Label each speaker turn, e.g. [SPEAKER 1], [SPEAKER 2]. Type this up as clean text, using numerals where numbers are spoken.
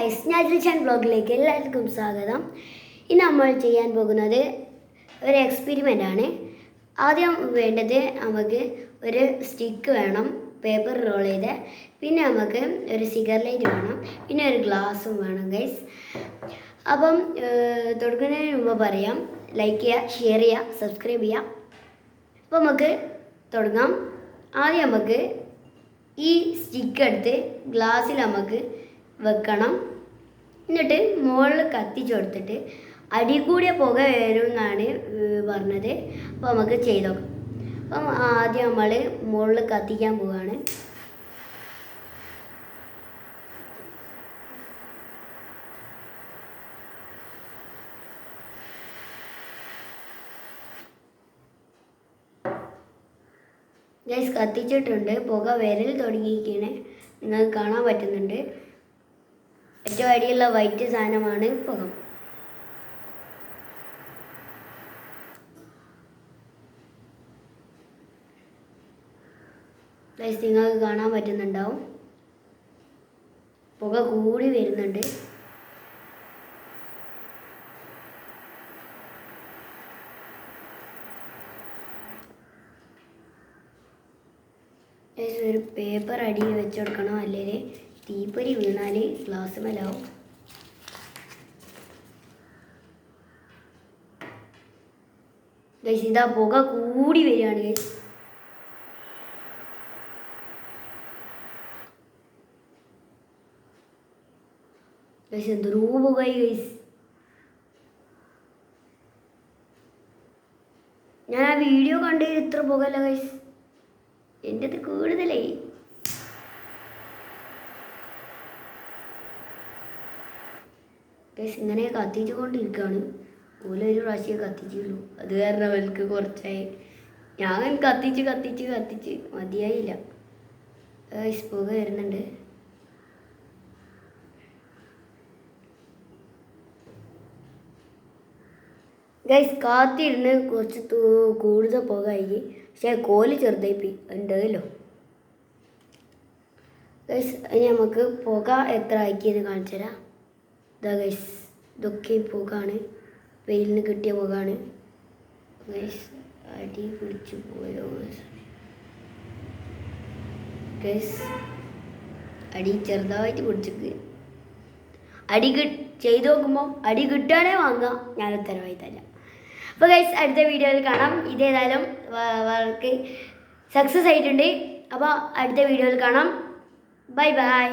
[SPEAKER 1] Guys, ഞാൻ റിച്ചാൻ ബ്ലോഗിലേക്ക് എല്ലാവർക്കും സ്വാഗതം. ഇന്ന് നമ്മൾ ചെയ്യാൻ പോകുന്നത് ഒരു എക്സ്പെരിമെൻ്റ് ആണ്. ആദ്യം വേണ്ടത് നമുക്ക് ഒരു സ്റ്റിക്ക് വേണം, പേപ്പർ റോൾ ചെയ്ത്. പിന്നെ നമുക്ക് ഒരു സിഗരറ്റ് ലൈറ്റ് വേണം, പിന്നെ ഒരു ഗ്ലാസ്സും വേണം ഗൈസ്. അപ്പം തുടങ്ങുന്നതിന് മുമ്പ് പറയാം, ലൈക്ക് ചെയ്യുക, ഷെയർ ചെയ്യുക, സബ്സ്ക്രൈബ് ചെയ്യുക. അപ്പോൾ നമുക്ക് തുടങ്ങാം. ആദ്യം നമുക്ക് ഈ സ്റ്റിക്ക് എടുത്ത് ഗ്ലാസ്സിൽ നമുക്ക് വെക്കണം. എന്നിട്ട് മുകളിൽ കത്തിച്ച് കൊടുത്തിട്ട് അടി കൂടിയ പുക വരും എന്നാണ് പറഞ്ഞത്. അപ്പോൾ നമുക്ക് ചെയ്ത് നോക്കാം. അപ്പം ആദ്യം നമ്മൾ മുകളിൽ കത്തിക്കാൻ പോവുകയാണ്. ഗൈസ്, കത്തിച്ചിട്ടുണ്ട്. പുക വിരൽ തുടങ്ങിയിരിക്കണേ, നിങ്ങൾക്ക് കാണാൻ പറ്റുന്നുണ്ട്. ഏറ്റവും അടിയുള്ള വൈറ്റ് സാധനമാണ് പുക. ഗൈസ്, നിങ്ങൾക്ക് കാണാൻ പറ്റുന്നുണ്ടാവും, പുക കൂടി വരുന്നുണ്ട്. ഒരു പേപ്പർ അടിയിൽ വെച്ച് കൊടുക്കണം, അല്ലെങ്കിൽ തീപ്പൊരി വീണാൽ ഗ്ലാസ് മേലാവും. ഗൈസ്, ഇതാ പുക കൂടി വരികയാണ് ഗൈസ്. ഗൈസ്, എന്തൊരു പുകയായി ഗൈസ്. ഞാൻ ആ വീഡിയോ കണ്ടതിൽ ഇത്ര പുകയല്ല ഗൈസ്, എൻ്റെ അത് കൂടുതലായി. ഗൈസ്, ഇങ്ങനെ കത്തിച്ചു കൊണ്ടിരിക്കുകയാണ്. ഓലൊരു പ്രാവശ്യം കത്തിച്ചുള്ളൂ, അത് കാരണം അവർക്ക് കുറച്ചായി. ഞാൻ കത്തിച്ച് മതിയായില്ല. ഗൈസ്, പുക വരുന്നുണ്ട്. ഗൈസ്, കാത്തിരുന്ന് കുറച്ച് കൂടുതൽ പുക ആയി. പക്ഷേ കോല് ചെറുതായിപ്പോയി ഉണ്ടല്ലോ. ഗൈസ്, ഇനി നമുക്ക് പുക എത്ര ആക്കിയെന്ന് കാണിച്ചു തരാം. ഇതാ ഗൈസ്, ഇതൊക്കെ പുകയാണ്, വെയിലിന് കിട്ടിയ പുകയാണ്. ഗൈസ്, അടി പിടിച്ചു പോയോ ഗൈസ്? അടി ചെറുതായിട്ട് പിടിച്ചിട്ട് ചെയ്ത് നോക്കുമ്പോൾ അടി കിട്ടുകയാണെ വാങ്ങാം, ഞാൻ ഉത്തരവായി തരാം. അപ്പോൾ ഗൈസ്, അടുത്ത വീഡിയോയിൽ കാണാം. ഇതേതായാലും വർക്ക് സക്സസ് ആയിട്ടുണ്ട്. അപ്പോൾ അടുത്ത വീഡിയോയിൽ കാണാം. Bye bye.